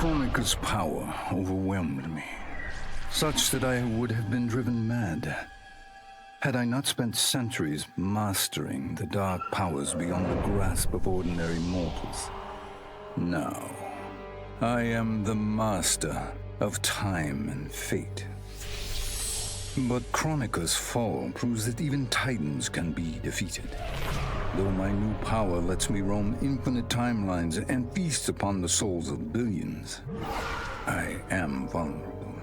Kronika's power overwhelmed me, such that I would have been driven mad had I not spent centuries mastering the dark powers beyond the grasp of ordinary mortals. Now, I am the master of time and fate. But Kronika's fall proves that even titans can be defeated. Though my new power lets me roam infinite timelines and feast upon the souls of billions, I am vulnerable.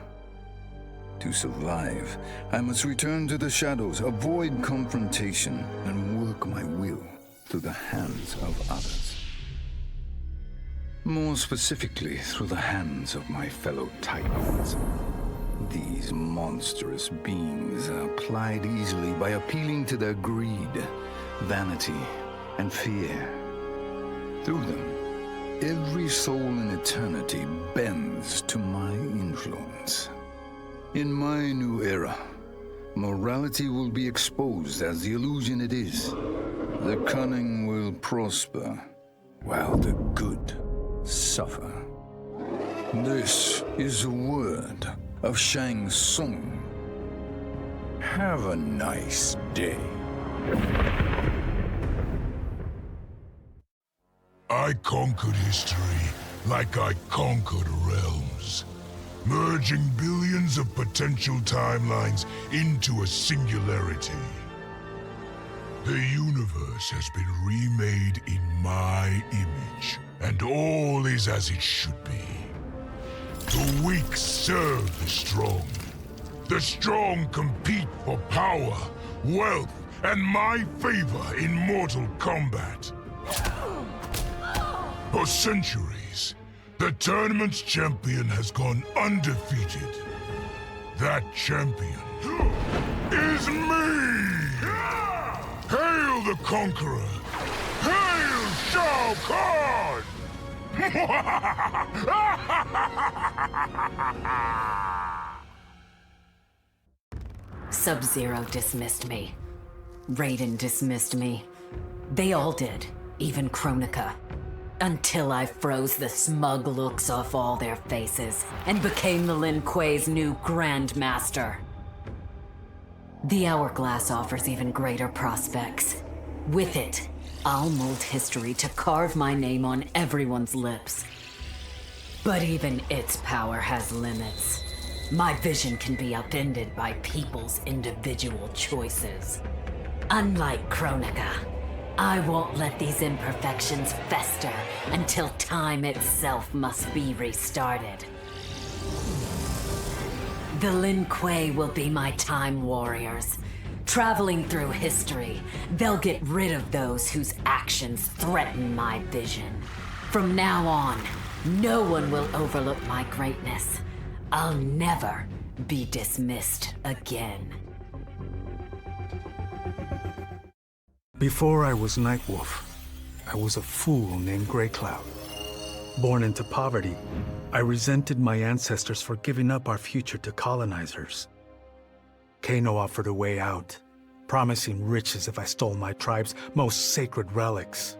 To survive, I must return to the shadows, avoid confrontation, and work my will through the hands of others. More specifically, through the hands of my fellow titans. These monstrous beings are plied easily by appealing to their greed, vanity, and fear. Through them, every soul in eternity bends to my influence. In my new era, morality will be exposed as the illusion it is. The cunning will prosper, while the good suffer. This is the word of Shang Tsung. Have a nice day. I conquered history like I conquered realms, merging billions of potential timelines into a singularity. The universe has been remade in my image, and all is as it should be. The weak serve the strong. The strong compete for power, wealth, and my favor in mortal combat. For centuries, the tournament's champion has gone undefeated. That champion is me! Hail the conqueror! Hail Shao Kahn! Sub-Zero dismissed me. Raiden dismissed me. They all did, even Kronika. Until I froze the smug looks off all their faces and became the Lin Kuei's new Grandmaster. The Hourglass offers even greater prospects. With it, I'll mold history to carve my name on everyone's lips. But even its power has limits. My vision can be upended by people's individual choices. Unlike Kronika, I won't let these imperfections fester until time itself must be restarted. The Lin Kuei will be my time warriors. Traveling through history, they'll get rid of those whose actions threaten my vision. From now on, no one will overlook my greatness. I'll never be dismissed again. Before I was Nightwolf, I was a fool named Grey Cloud. Born into poverty, I resented my ancestors for giving up our future to colonizers. Kano offered a way out, promising riches if I stole my tribe's most sacred relics.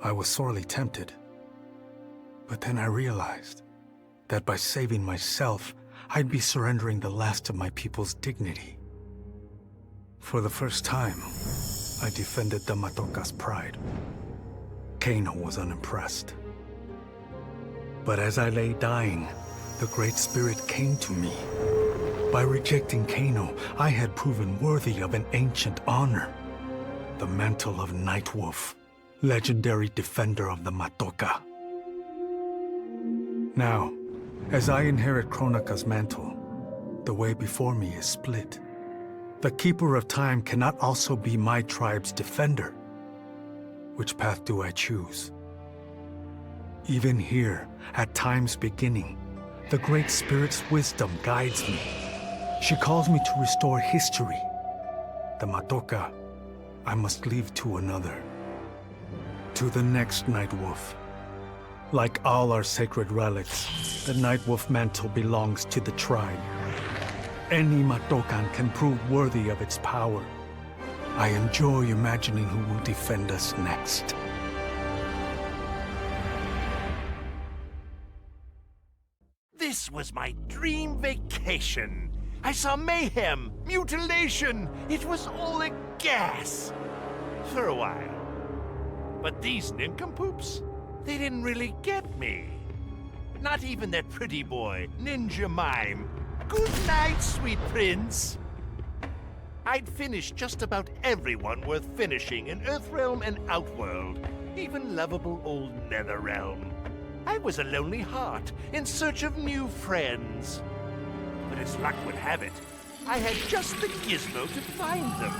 I was sorely tempted. But then I realized that by saving myself, I'd be surrendering the last of my people's dignity. For the first time, I defended the Matoka's pride. Kano was unimpressed. But as I lay dying, the Great Spirit came to me. By rejecting Kano, I had proven worthy of an ancient honor. The mantle of Nightwolf, legendary defender of the Matoka. Now, as I inherit Kronika's mantle, the way before me is split. The Keeper of Time cannot also be my tribe's defender. Which path do I choose? Even here, at time's beginning, the Great Spirit's wisdom guides me. She calls me to restore history. The Matoka, I must leave to another. To the next Nightwolf. Like all our sacred relics, the Nightwolf mantle belongs to the tribe. Any Matokan can prove worthy of its power. I enjoy imagining who will defend us next. This was my dream vacation. I saw mayhem, mutilation. It was all a gas. For a while. But these nincompoops, they didn't really get me. Not even that pretty boy, Ninja Mime. Good night, sweet prince. I'd finished just about everyone worth finishing in Earthrealm and Outworld, even lovable old Netherrealm. I was a lonely heart in search of new friends. But as luck would have it, I had just the gizmo to find them.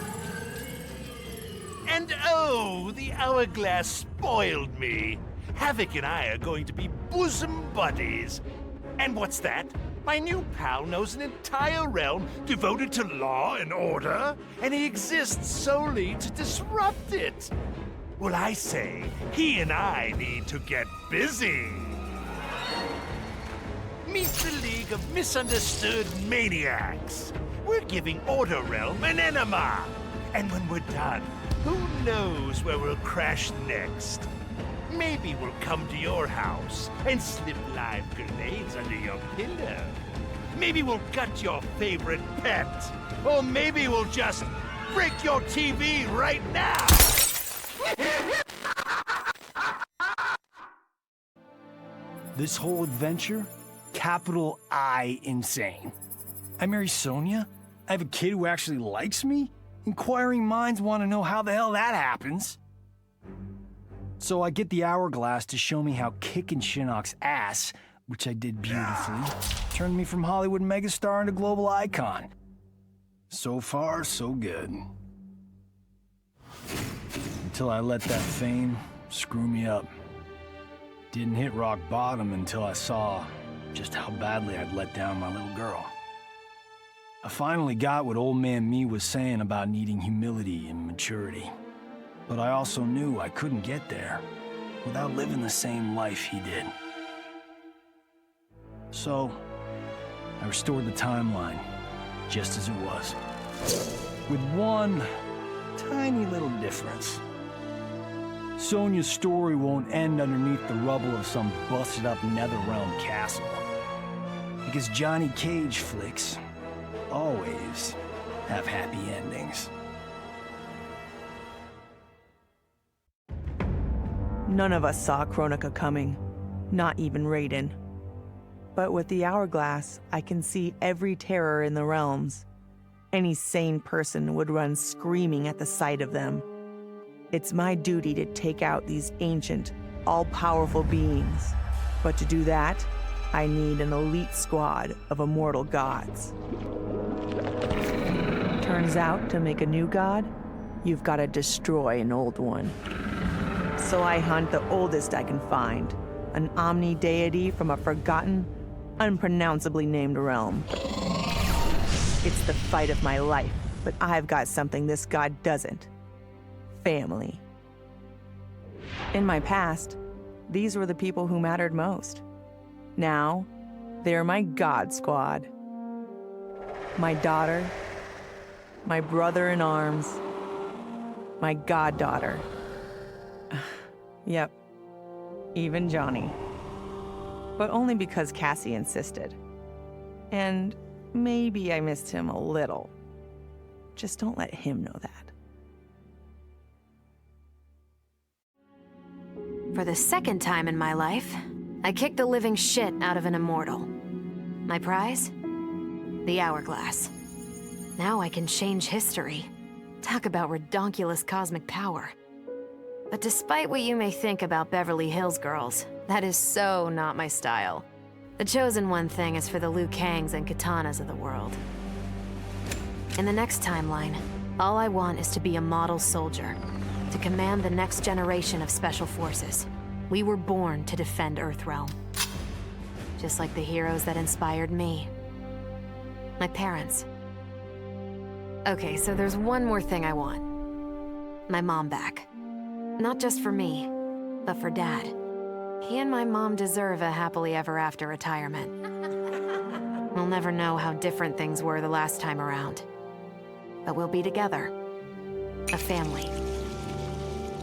And oh, the hourglass spoiled me. Havoc and I are going to be bosom buddies. And what's that? My new pal knows an entire realm devoted to law and order, and he exists solely to disrupt it. Well, I say, he and I need to get busy. Meet the League of Misunderstood Maniacs. We're giving Order Realm an enema. And when we're done, who knows where we'll crash next? Maybe we'll come to your house and slip live grenades under your pillow. Maybe we'll gut your favorite pet. Or maybe we'll just break your TV right now. This whole adventure, capital I insane. I marry Sonya? I have a kid who actually likes me? Inquiring minds want to know how the hell that happens. So I get the hourglass to show me how kicking Shinnok's ass, which I did beautifully, turned me from Hollywood megastar into global icon. So far, so good. Until I let that fame screw me up. Didn't hit rock bottom until I saw just how badly I'd let down my little girl. I finally got what old man me was saying about needing humility and maturity. But I also knew I couldn't get there without living the same life he did. So, I restored the timeline, just as it was. With one tiny little difference. Sonya's story won't end underneath the rubble of some busted-up Netherrealm castle. Because Johnny Cage flicks always have happy endings. None of us saw Kronika coming, not even Raiden. But with the hourglass, I can see every terror in the realms. Any sane person would run screaming at the sight of them. It's my duty to take out these ancient, all-powerful beings. But to do that, I need an elite squad of immortal gods. Turns out, to make a new god, you've got to destroy an old one. So I hunt the oldest I can find, an omni-deity from a forgotten, unpronounceably named realm. It's the fight of my life, but I've got something this god doesn't. Family. In my past, these were the people who mattered most. Now, they're my god squad. My daughter, my brother in arms, my goddaughter. Yep, even Johnny. But only because Cassie insisted. And maybe I missed him a little. Just don't let him know that. For the second time in my life, I kicked the living shit out of an immortal. My prize? The hourglass. Now I can change history. Talk about redonkulous cosmic power. But despite what you may think about Beverly Hills girls, that is so not my style. The chosen one thing is for the Liu Kangs and Kitanas of the world. In the next timeline, all I want is to be a model soldier, to command the next generation of special forces. We were born to defend Earthrealm. Just like the heroes that inspired me. My parents. Okay, so there's one more thing I want. My mom back. Not just for me, but for Dad. He and my mom deserve a happily ever after retirement. We'll never know how different things were the last time around. But we'll be together. A family.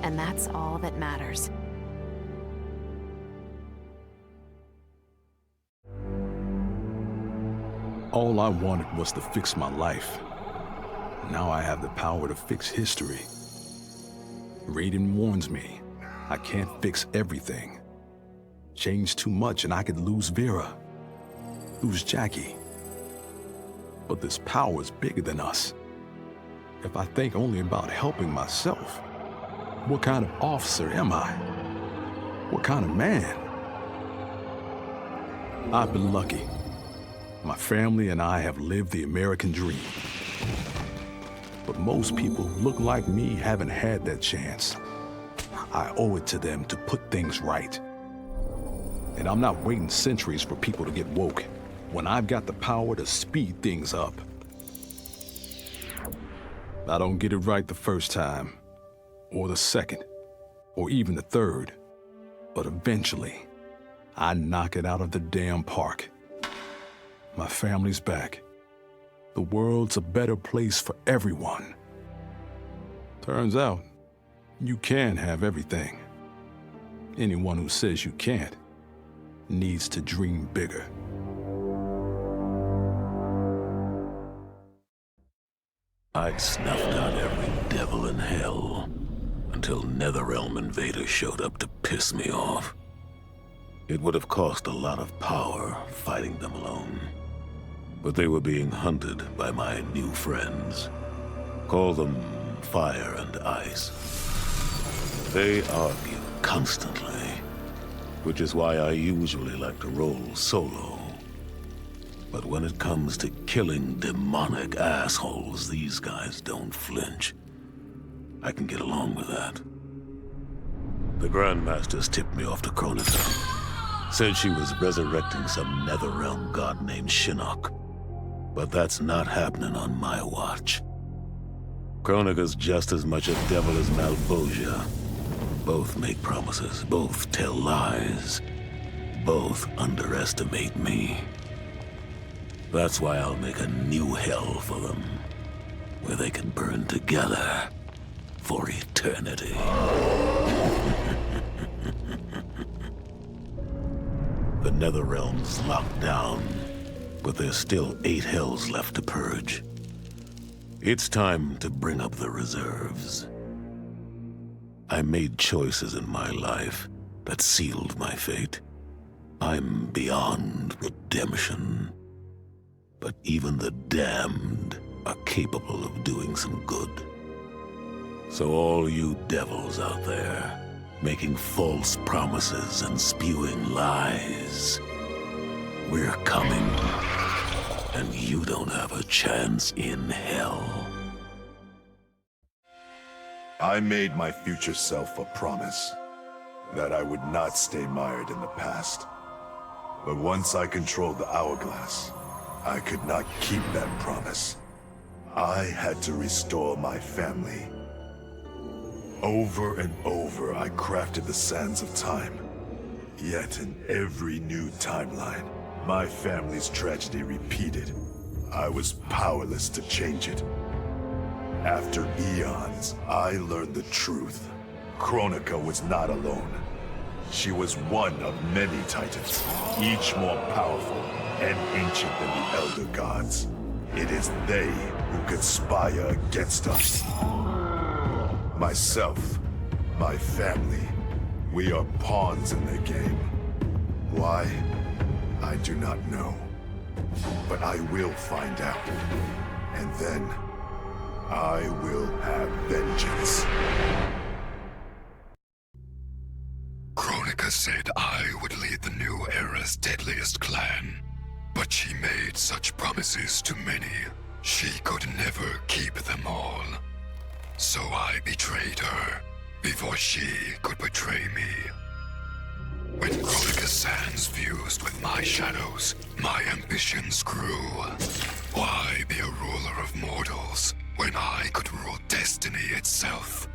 And that's all that matters. All I wanted was to fix my life. Now I have the power to fix history. Raiden warns me, I can't fix everything. Change too much and I could lose Vera, lose Jacqui. But this power is bigger than us. If I think only about helping myself, what kind of officer am I? What kind of man? I've been lucky. My family and I have lived the American dream. But most people who look like me haven't had that chance. I owe it to them to put things right. And I'm not waiting centuries for people to get woke when I've got the power to speed things up. I don't get it right the first time, or the second, or even the third, but eventually, I knock it out of the damn park. My family's back. The world's a better place for everyone. Turns out, you can have everything. Anyone who says you can't needs to dream bigger. I'd snuffed out every devil in hell until Netherrealm invaders showed up to piss me off. It would have cost a lot of power fighting them alone. But they were being hunted by my new friends. Call them Fire and Ice. They argue constantly, which is why I usually like to roll solo. But when it comes to killing demonic assholes, these guys don't flinch. I can get along with that. The Grandmasters tipped me off to Kronika. Said she was resurrecting some Netherrealm god named Shinnok. But that's not happening on my watch. Kronika's just as much a devil as Malvosia. Both make promises, both tell lies, both underestimate me. That's why I'll make a new hell for them, where they can burn together for eternity. The Netherrealm's locked down, but there's still 8 hells left to purge. It's time to bring up the reserves. I made choices in my life that sealed my fate. I'm beyond redemption. But even the damned are capable of doing some good. So all you devils out there, making false promises and spewing lies, we're coming, and you don't have a chance in hell. I made my future self a promise that I would not stay mired in the past. But once I controlled the hourglass, I could not keep that promise. I had to restore my family. Over and over, I crafted the sands of time. Yet in every new timeline, my family's tragedy repeated. I was powerless to change it. After eons, I learned the truth. Kronika was not alone. She was one of many titans, each more powerful and ancient than the Elder Gods. It is they who conspire against us. Myself, my family, we are pawns in their game. Why? I do not know. But I will find out. And then, I will have vengeance. Kronika said I would lead the new era's deadliest clan. But she made such promises to many, she could never keep them all. So I betrayed her, before she could betray me. When Kronika's sands fused with my shadows, my ambitions grew. Why be a ruler of mortals, when I could rule destiny itself?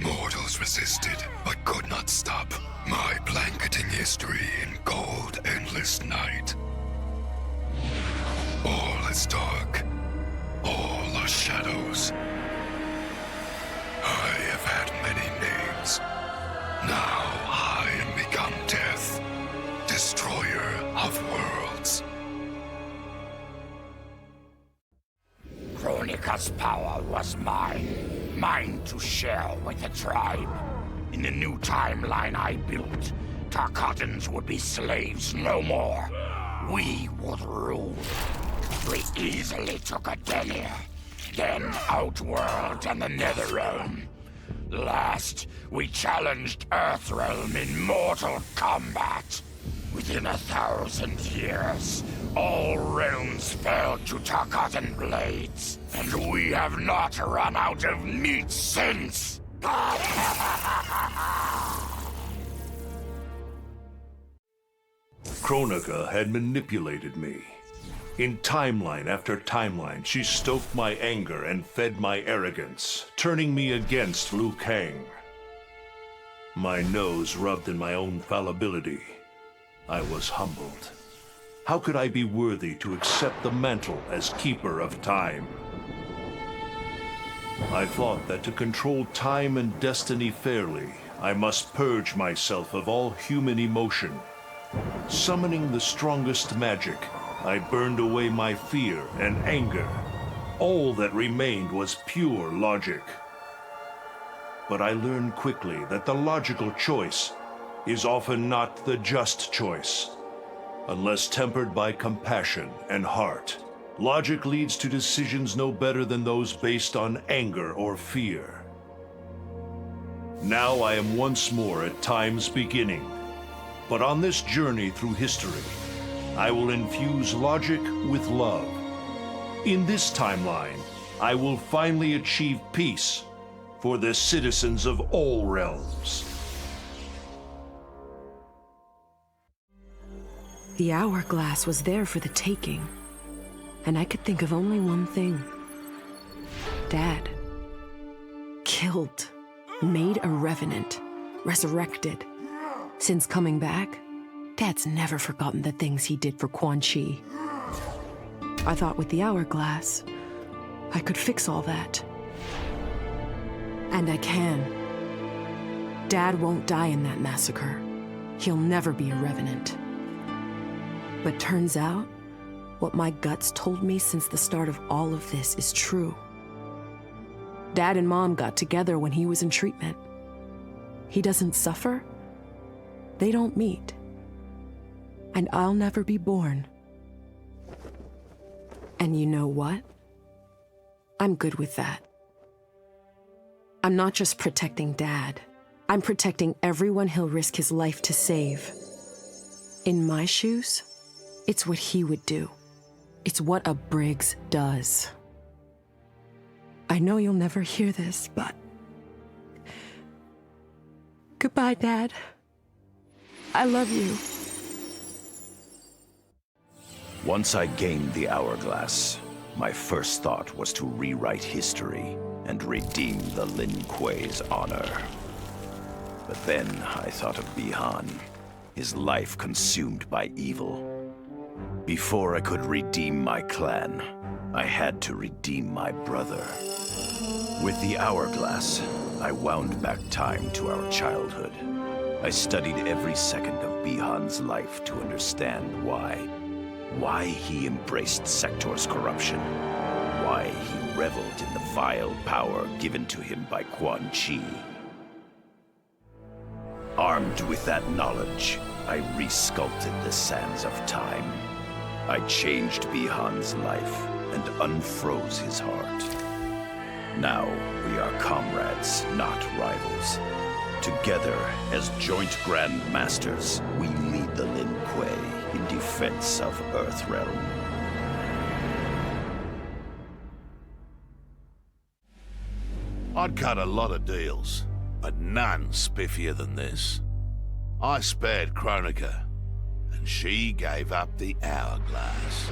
Mortals resisted, but could not stop my blanketing history in cold, endless night. All is dark. All are shadows. I have had many names. Now I am become death, destroyer of worlds. Kronika's power was mine. Mine to share with the tribe. In the new timeline I built, Tarkatans would be slaves no more. We would rule. We easily took Adenia, then Outworld and the Netherrealm. Last, we challenged Earthrealm in mortal combat. Within 1,000 years, all realms fell to Tarkatan blades, and we have not run out of meat since. Kronika had manipulated me. In timeline after timeline, she stoked my anger and fed my arrogance, turning me against Liu Kang. My nose rubbed in my own fallibility. I was humbled. How could I be worthy to accept the mantle as keeper of time? I thought that to control time and destiny fairly, I must purge myself of all human emotion. Summoning the strongest magic, I burned away my fear and anger. All that remained was pure logic. But I learned quickly that the logical choice is often not the just choice. Unless tempered by compassion and heart, logic leads to decisions no better than those based on anger or fear. Now I am once more at time's beginning. But on this journey through history, I will infuse logic with love. In this timeline, I will finally achieve peace for the citizens of all realms. The hourglass was there for the taking, and I could think of only one thing. Dad. Killed. Made a revenant. Resurrected. Since coming back, Dad's never forgotten the things he did for Quan Chi. I thought with the hourglass, I could fix all that. And I can. Dad won't die in that massacre. He'll never be a revenant. But turns out, what my guts told me since the start of all of this is true. Dad and Mom got together when he was in treatment. He doesn't suffer. They don't meet. And I'll never be born. And you know what? I'm good with that. I'm not just protecting Dad. I'm protecting everyone he'll risk his life to save. In my shoes, it's what he would do. It's what a Briggs does. I know you'll never hear this, but... Goodbye, Dad. I love you. Once I gained the hourglass, my first thought was to rewrite history and redeem the Lin Kuei's honor. But then I thought of Bi-Han, his life consumed by evil. Before I could redeem my clan, I had to redeem my brother. With the hourglass, I wound back time to our childhood. I studied every second of Bi-Han's life to understand why he embraced Sector's corruption, why he reveled in the vile power given to him by Quan Chi. Armed with that knowledge, I resculpted the sands of time. I changed Bi-Han's life and unfroze his heart. Now we are comrades, not rivals. Together, as joint Grand Masters, we lead the Lin Kuei in defense of Earthrealm. I'd cut a lot of deals, but none spiffier than this. I spared Kronika, and she gave up the hourglass.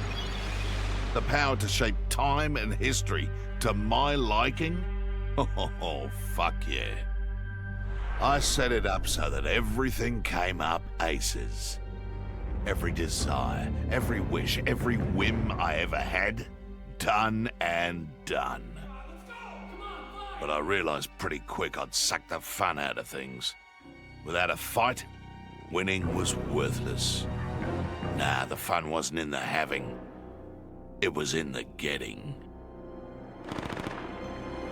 The power to shape time and history to my liking? Oh, fuck yeah. I set it up so that everything came up aces. Every desire, every wish, every whim I ever had, done and done. But I realized pretty quick I'd sucked the fun out of things. Without a fight, winning was worthless. Nah, the fun wasn't in the having. It was in the getting.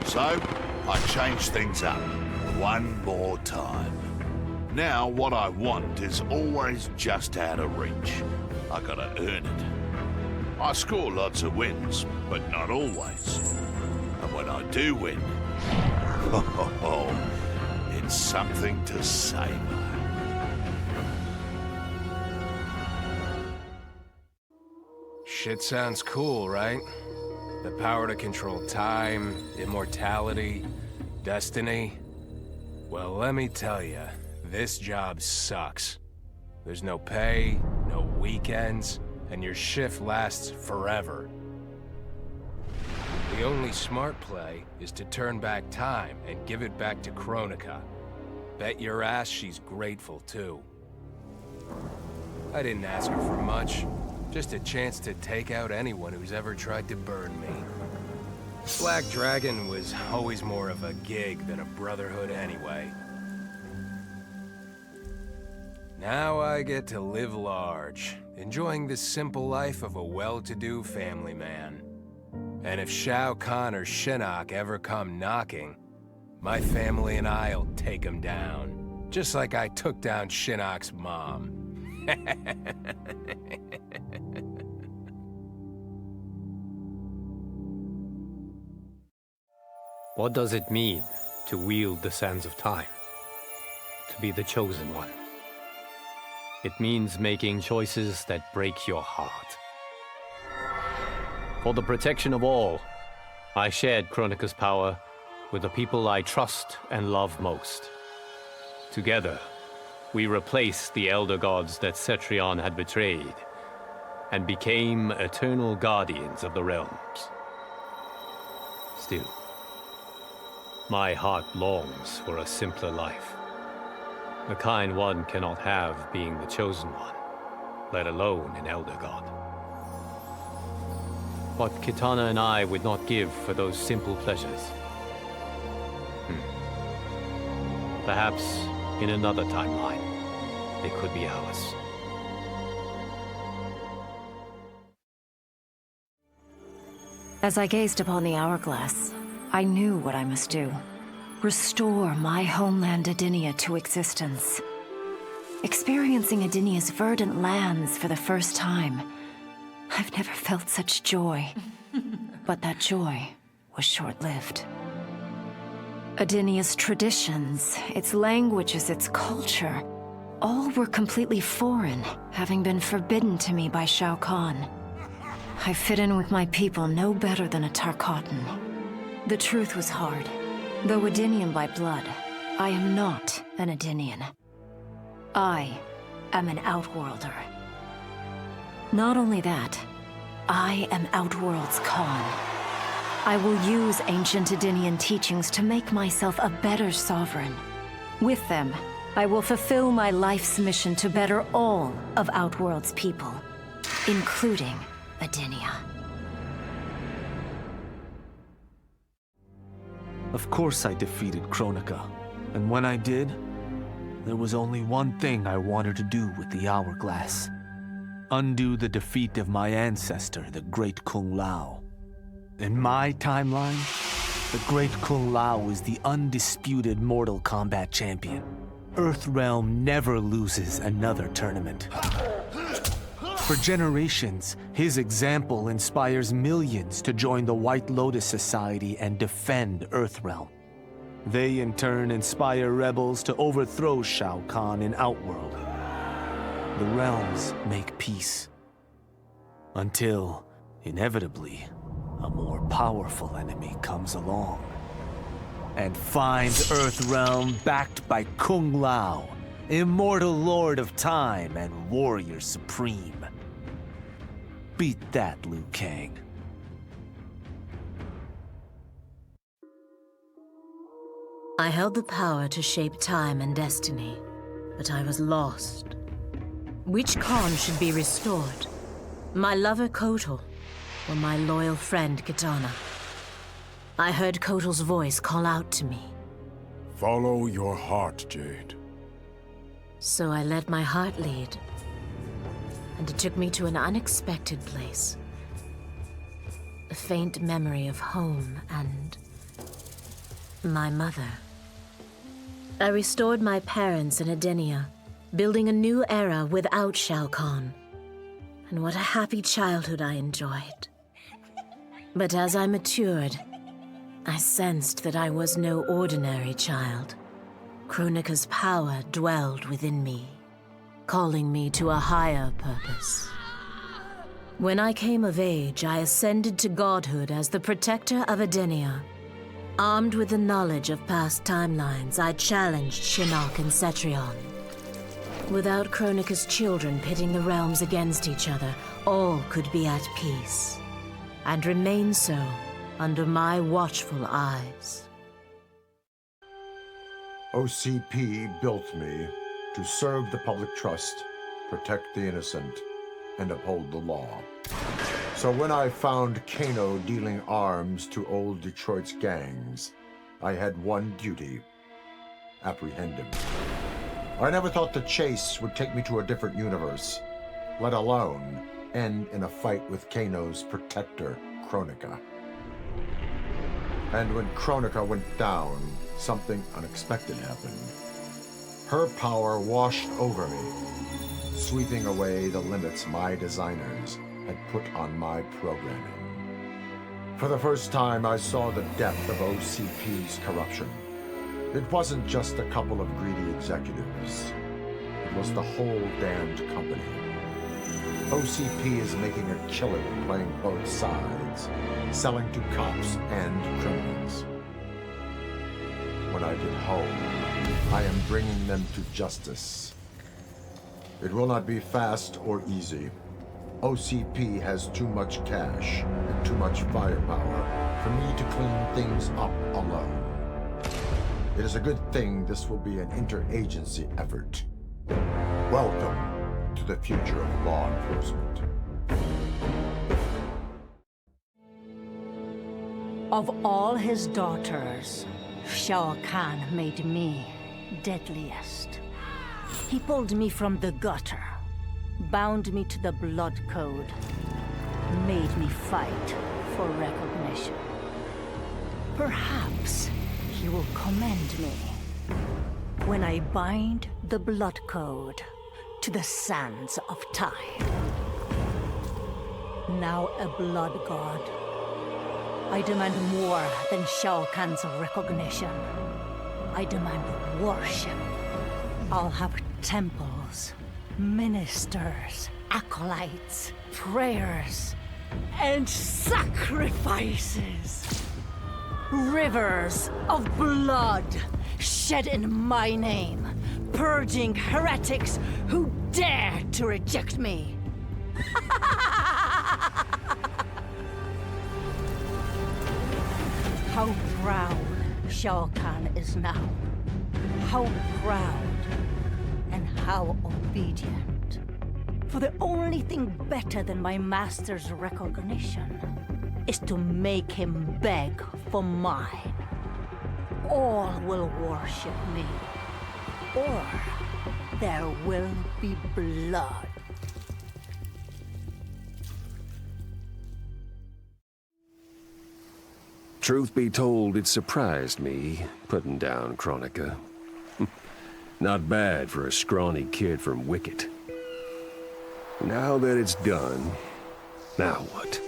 So, I changed things up one more time. Now, what I want is always just out of reach. I gotta earn it. I score lots of wins, but not always. And when I do win, it's something to savor. Shit sounds cool, right? The power to control time, immortality, destiny. Well, let me tell you, this job sucks. There's no pay, no weekends, and your shift lasts forever. The only smart play is to turn back time and give it back to Kronika. Bet your ass she's grateful, too. I didn't ask her for much. Just a chance to take out anyone who's ever tried to burn me. Black Dragon was always more of a gig than a brotherhood anyway. Now I get to live large, enjoying the simple life of a well-to-do family man. And if Shao Kahn or Shinnok ever come knocking, my family and I'll take them down. Just like I took down Shinnok's mom. What does it mean to wield the sands of time? To be the chosen one? It means making choices that break your heart. For the protection of all, I shared Kronika's power with the people I trust and love most. Together, we replaced the elder gods that Cetrion had betrayed, and became eternal guardians of the realms. Still, my heart longs for a simpler life. The kind one cannot have being the chosen one, let alone an elder god. What Kitana and I would not give for those simple pleasures. Perhaps in another timeline, they could be ours. As I gazed upon the hourglass, I knew what I must do. Restore my homeland Edenia to existence. Experiencing Edenia's verdant lands for the first time, I've never felt such joy. But that joy was short-lived. Edenia's traditions, its languages, its culture, all were completely foreign, having been forbidden to me by Shao Kahn. I fit in with my people no better than a Tarkatan. The truth was hard. Though Edenian by blood, I am not an Edenian. I am an Outworlder. Not only that, I am Outworld's Khan. I will use ancient Edenian teachings to make myself a better sovereign. With them, I will fulfill my life's mission to better all of Outworld's people, including Edenia. Of course I defeated Kronika, and when I did, there was only one thing I wanted to do with the hourglass. Undo the defeat of my ancestor, the Great Kung Lao. In my timeline, the Great Kung Lao is the undisputed Mortal Kombat champion. Earthrealm never loses another tournament. For generations, his example inspires millions to join the White Lotus Society and defend Earthrealm. They in turn inspire rebels to overthrow Shao Kahn in Outworld. The realms make peace. Until, inevitably, a more powerful enemy comes along and finds Earthrealm backed by Kung Lao, immortal lord of time and warrior supreme. Beat that, Liu Kang. I held the power to shape time and destiny, but I was lost. Which Khan should be restored? My lover Kotal, or my loyal friend Kitana? I heard Kotal's voice call out to me. Follow your heart, Jade. So I let my heart lead, and it took me to an unexpected place. A faint memory of home and My mother. I restored my parents in Edenia, building a new era without Shao Kahn. And what a happy childhood I enjoyed. But as I matured, I sensed that I was no ordinary child. Kronika's power dwelled within me, calling me to a higher purpose. When I came of age, I ascended to godhood as the protector of Edenia. Armed with the knowledge of past timelines, I challenged Shinnok and Cetrion. Without Kronika's children pitting the realms against each other, all could be at peace, and remain so under my watchful eyes. OCP built me to serve the public trust, protect the innocent, and uphold the law. So when I found Kano dealing arms to old Detroit's gangs, I had one duty: apprehend him. I never thought the chase would take me to a different universe, let alone end in a fight with Kano's protector, Kronika. And when Kronika went down, something unexpected happened. Her power washed over me, sweeping away the limits my designers had put on my programming. For the first time, I saw the depth of OCP's corruption. It wasn't just a couple of greedy executives. It was the whole damned company. OCP is making a killing playing both sides, selling to cops and criminals. When I get home, I am bringing them to justice. It will not be fast or easy. OCP has too much cash and too much firepower for me to clean things up alone. It is a good thing this will be an interagency effort. Welcome to the future of law enforcement. Of all his daughters, Shao Kahn made me deadliest. He pulled me from the gutter, bound me to the blood code, made me fight for recognition. Perhaps he will commend me when I bind the blood code to the sands of time. Now a blood god, I demand more than Shao Kahn's recognition. I demand worship. I'll have temples, ministers, acolytes, prayers, and sacrifices. Rivers of blood shed in my name, purging heretics who dare to reject me. How proud Shao Kahn is now. How proud and how obedient. For the only thing better than my master's recognition is to make him beg for mine. All will worship me, or there will be blood. Truth be told, it surprised me, putting down Kronika. Not bad for a scrawny kid from Wicket. Now that it's done, now what?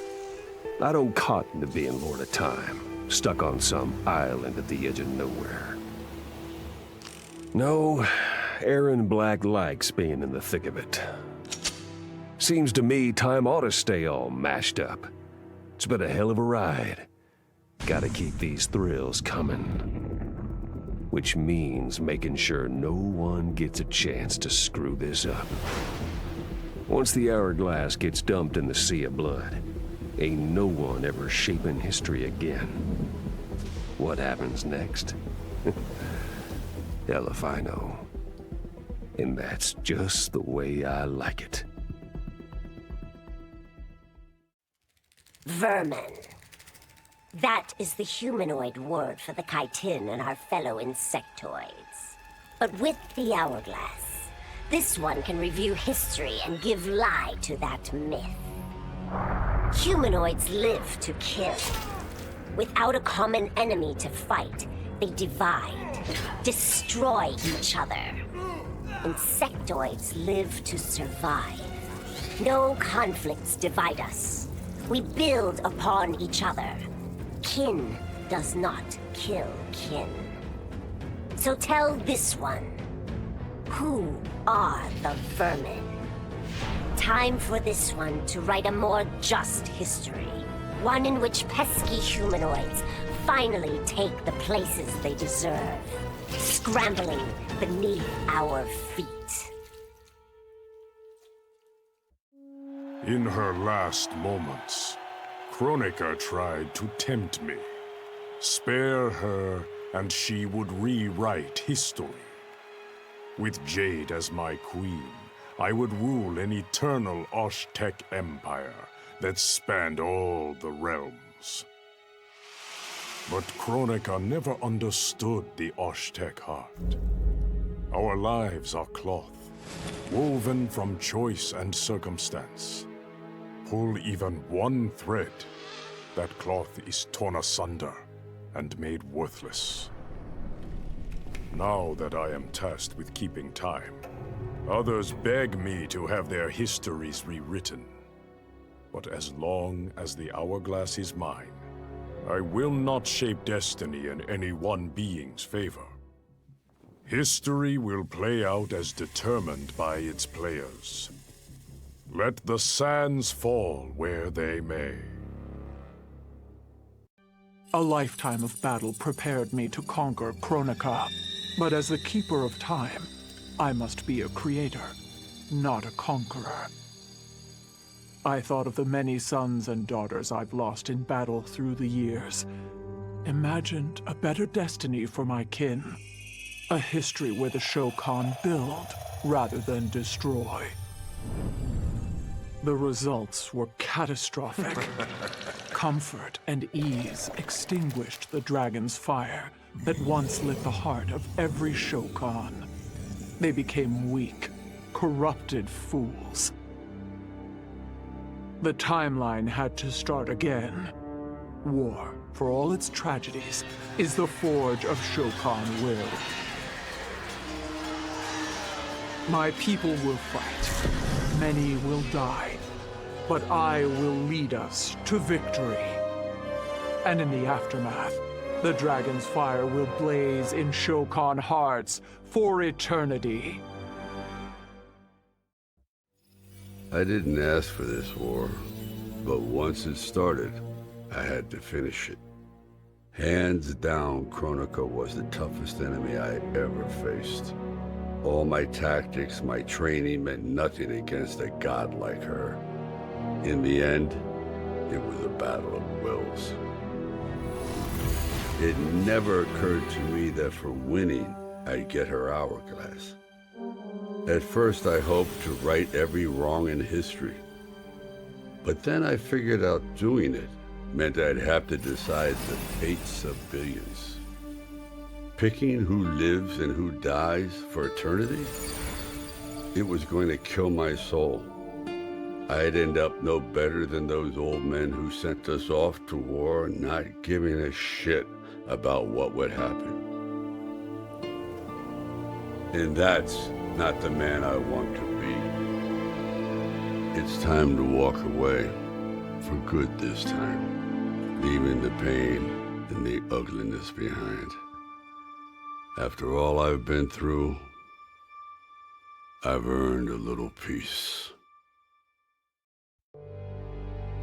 I don't cotton to being Lord of Time, stuck on some island at the edge of nowhere. No, Erron Black likes being in the thick of it. Seems to me time ought to stay all mashed up. It's been a hell of a ride. Gotta keep these thrills coming. Which means making sure no one gets a chance to screw this up. Once the hourglass gets dumped in the sea of blood, ain't no one ever shaping history again. What happens next? Hell if I know. And that's just the way I like it. Vermin. That is the humanoid word for the chitin and our fellow insectoids. But with the hourglass, this one can review history and give lie to that myth. Humanoids live to kill. Without a common enemy to fight, They divide, destroy each other. Insectoids live to survive. No conflicts divide us. We build upon each other. Kin does not kill kin. So tell this one, who are the vermin? Time for this one to write a more just history. One in which pesky humanoids finally take the places they deserve, scrambling beneath our feet. In her last moments, Kronika tried to tempt me. Spare her, and she would rewrite history. With Jade as my queen, I would rule an eternal Osh-Tech empire that spanned all the realms. But Kronika never understood the Osh-Tech heart. Our lives are cloth, woven from choice and circumstance. Pull even one thread, that cloth is torn asunder and made worthless. Now that I am tasked with keeping time, others beg me to have their histories rewritten. But as long as the hourglass is mine, I will not shape destiny in any one being's favor. History will play out as determined by its players. Let the sands fall where they may. A lifetime of battle prepared me to conquer Kronika. But as the Keeper of Time, I must be a creator, not a conqueror. I thought of the many sons and daughters I've lost in battle through the years. Imagined a better destiny for my kin. A history where the Shao Kahn build rather than destroy. The results were catastrophic. Comfort and ease extinguished the dragon's fire that once lit the heart of every Shao Kahn. They became weak, corrupted fools. The timeline had to start again. War, for all its tragedies, is the forge of Shao Kahn will. My people will fight. Many will die. But I will lead us to victory. And in the aftermath, the dragon's fire will blaze in Shao Kahn hearts for eternity. I didn't ask for this war, but once it started, I had to finish it. Hands down, Kronika was the toughest enemy I ever faced. All my tactics, my training meant nothing against a god like her. In the end, it was a battle of wills. It never occurred to me that for winning, I'd get her hourglass. At first, I hoped to right every wrong in history. But then I figured out doing it meant I'd have to decide the fates of billions. Picking who lives and who dies for eternity? It was going to kill my soul. I'd end up no better than those old men who sent us off to war, not giving a shit about what would happen. And that's not the man I want to be. It's time to walk away, for good this time, leaving the pain and the ugliness behind. After all I've been through, I've earned a little peace.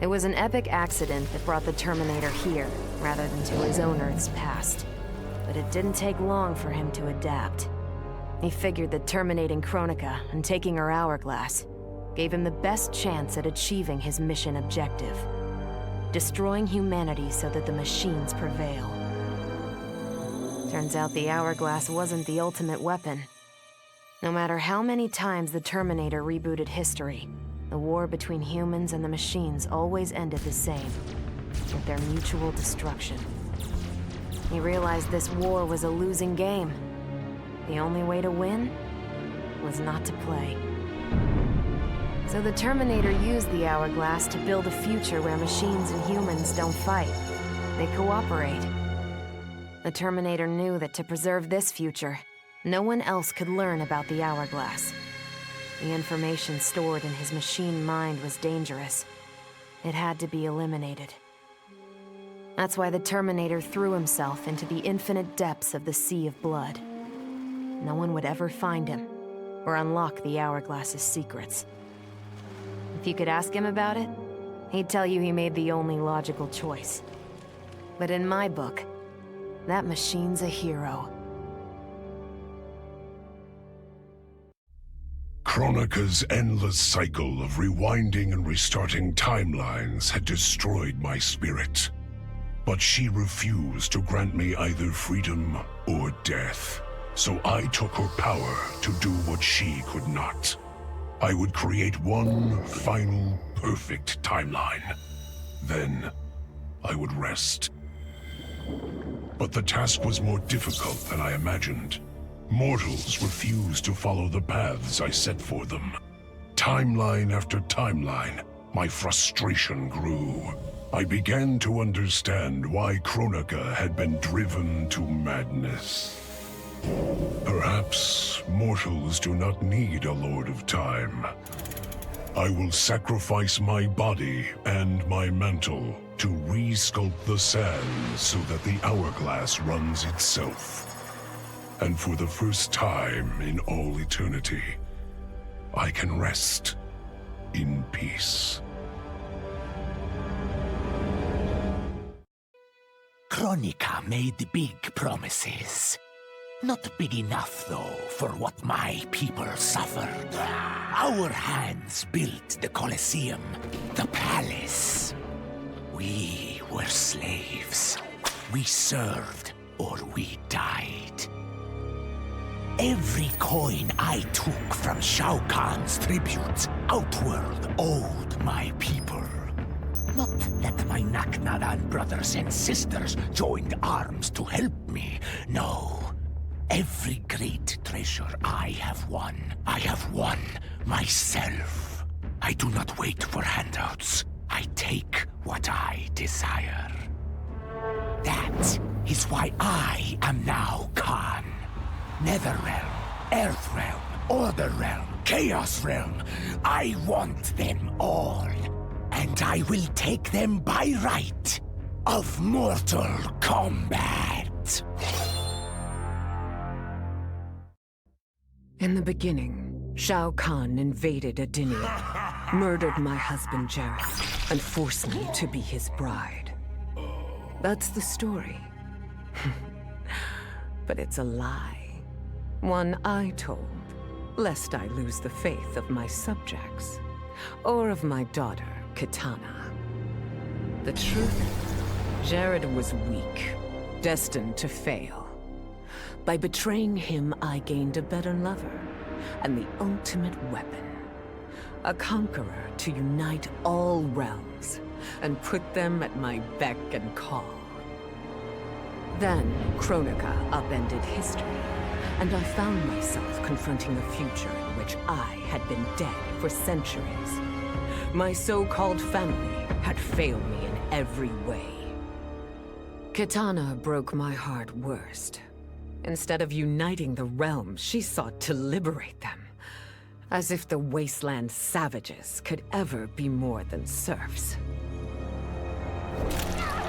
It was an epic accident that brought the Terminator here, rather than to his own Earth's past. But it didn't take long for him to adapt. He figured that terminating Kronika and taking her hourglass gave him the best chance at achieving his mission objective. Destroying humanity so that the machines prevail. Turns out the hourglass wasn't the ultimate weapon. No matter how many times the Terminator rebooted history, the war between humans and the machines always ended the same, with their mutual destruction. He realized this war was a losing game. The only way to win was not to play. So the Terminator used the hourglass to build a future where machines and humans don't fight. They cooperate. The Terminator knew that to preserve this future, no one else could learn about the hourglass. The information stored in his machine mind was dangerous. It had to be eliminated. That's why the Terminator threw himself into the infinite depths of the Sea of Blood. No one would ever find him, or unlock the hourglass's secrets. If you could ask him about it, he'd tell you he made the only logical choice. But in my book, that machine's a hero. Kronika's endless cycle of rewinding and restarting timelines had destroyed my spirit. But she refused to grant me either freedom or death. So I took her power to do what she could not. I would create one final, perfect timeline. Then, I would rest. But the task was more difficult than I imagined. Mortals refused to follow the paths I set for them. Timeline after timeline, my frustration grew. I began to understand why Kronika had been driven to madness. Perhaps mortals do not need a Lord of Time. I will sacrifice my body and my mantle to re-sculpt the sands so that the hourglass runs itself. And for the first time in all eternity, I can rest in peace. Kronika made big promises. Not big enough, though, for what my people suffered. Our hands built the Colosseum, the palace. We were slaves. We served or we died. Every coin I took from Shao Kahn's tribute, Outworld owed my people. Not that my Naknadan brothers and sisters joined arms to help me, no. Every great treasure I have won myself. I do not wait for handouts. I take what I desire. That is why I am now Khan. Netherrealm, Earthrealm, Order Realm, Chaos Realm. I want them all. And I will take them by right of Mortal Kombat. In the beginning, Shao Kahn invaded Adinia, murdered my husband Jared, and forced me to be his bride. That's the story. But it's a lie. One I told, lest I lose the faith of my subjects, or of my daughter, Kitana. The truth, Jared was weak, destined to fail. By betraying him, I gained a better lover, and the ultimate weapon. A conqueror to unite all realms, and put them at my beck and call. Then, Kronika upended history, and I found myself confronting a future in which I had been dead for centuries. My so-called family had failed me in every way. Kitana broke my heart worst. Instead of uniting the realms, she sought to liberate them. As if the wasteland savages could ever be more than serfs.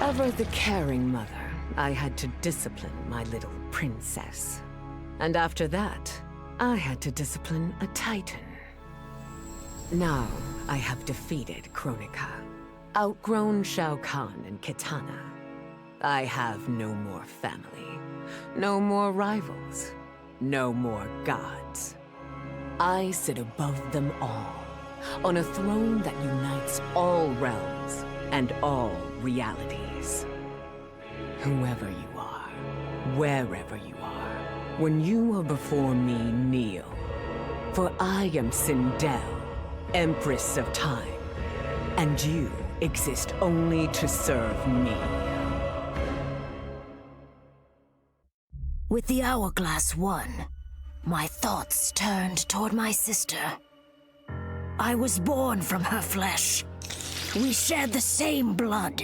Ever the caring mother, I had to discipline my little princess. And after that, I had to discipline a titan. Now, I have defeated Kronika, outgrown Shao Kahn and Kitana. I have no more family, no more rivals, no more gods. I sit above them all, on a throne that unites all realms and all realities. Whoever you are, wherever you are, when you are before me, kneel. For I am Sindel, Empress of Time, and you exist only to serve me. With the hourglass won, my thoughts turned toward my sister. I was born from her flesh. We shared the same blood.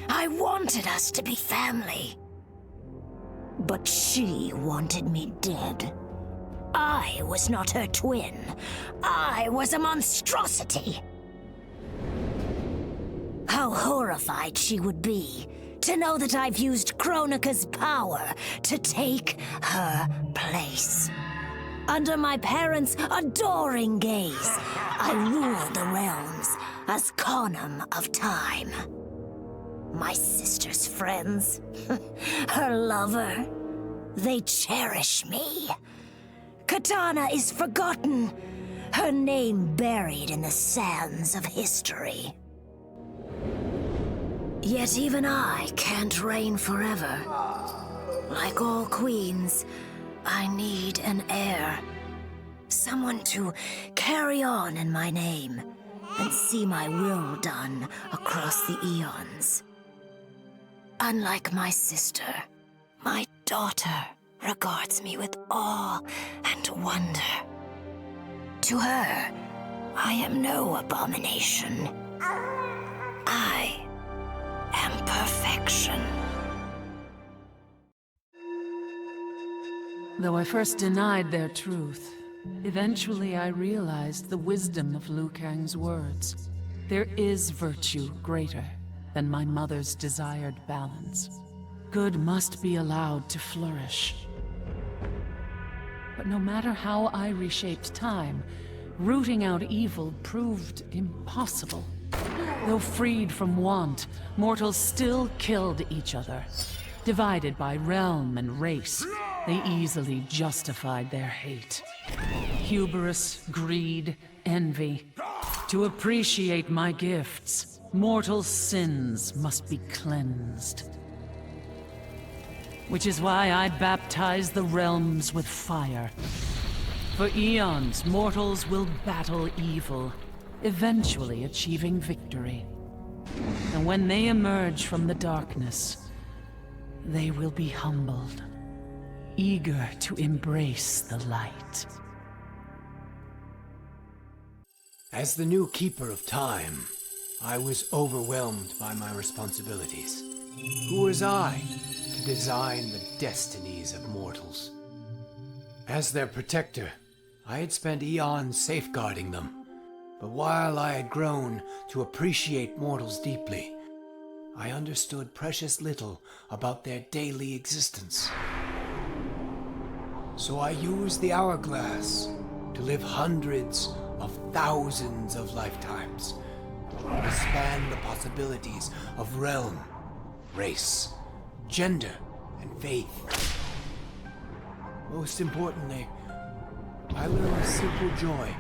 I wanted us to be family. But she wanted me dead. I was not her twin. I was a monstrosity. How horrified she would be to know that I've used Kronika's power to take her place. Under my parents' adoring gaze, I ruled the realms as Khanum of Time. My sister's friends, her lover, they cherish me. Kitana is forgotten, her name buried in the sands of history. Yet even I can't reign forever. Like all queens, I need an heir. Someone to carry on in my name and see my will done across the eons. Unlike my sister, my daughter regards me with awe and wonder. To her, I am no abomination. I am perfection. Though I first denied their truth, eventually I realized the wisdom of Liu Kang's words. There is virtue greater than my mother's desired balance. Good must be allowed to flourish. But no matter how I reshaped time, rooting out evil proved impossible. Though freed from want, mortals still killed each other. Divided by realm and race, they easily justified their hate. Hubris, greed, envy. To appreciate my gifts, mortal sins must be cleansed. Which is why I baptize the realms with fire. For eons, mortals will battle evil, eventually achieving victory. And when they emerge from the darkness, they will be humbled, eager to embrace the light. As the new Keeper of Time, I was overwhelmed by my responsibilities. Who was I to design the destinies of mortals? As their protector, I had spent eons safeguarding them. But while I had grown to appreciate mortals deeply, I understood precious little about their daily existence. So I used the hourglass to live hundreds of thousands of lifetimes, to span the possibilities of realm, race, gender, and faith. Most importantly, I learned the simple joy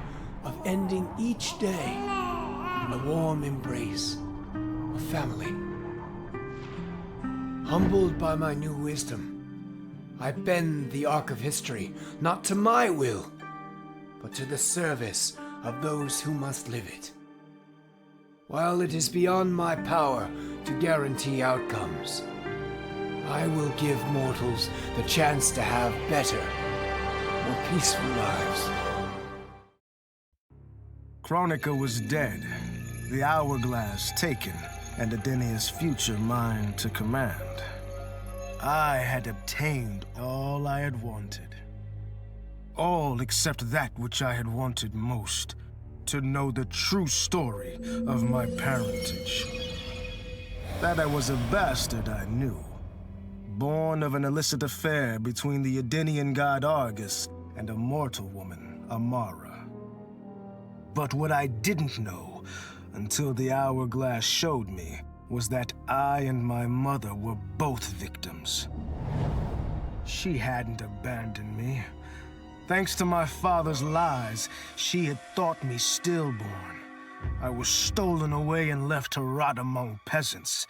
of ending each day in the warm embrace of family. Humbled by my new wisdom, I bend the arc of history, not to my will, but to the service of those who must live it. While it is beyond my power to guarantee outcomes, I will give mortals the chance to have better, more peaceful lives. Kronika was dead, the hourglass taken, and Adenia's future mine to command. I had obtained all I had wanted. All except that which I had wanted most, to know the true story of my parentage. That I was a bastard I knew, born of an illicit affair between the Adenian god Argus and a mortal woman, Amara. But what I didn't know, until the hourglass showed me, was that I and my mother were both victims. She hadn't abandoned me. Thanks to my father's lies, she had thought me stillborn. I was stolen away and left to rot among peasants,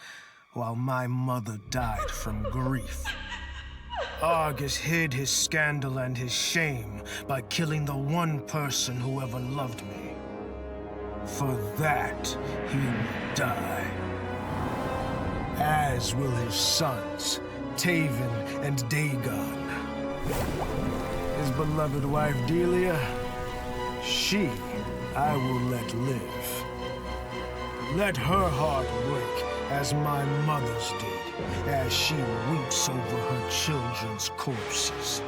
while my mother died from grief. Argus hid his scandal and his shame by killing the one person who ever loved me. For that, he will die. As will his sons, Taven and Dagon. His beloved wife Delia, I will let live. Let her heart break as my mother's did, as she weeps over her children's corpses.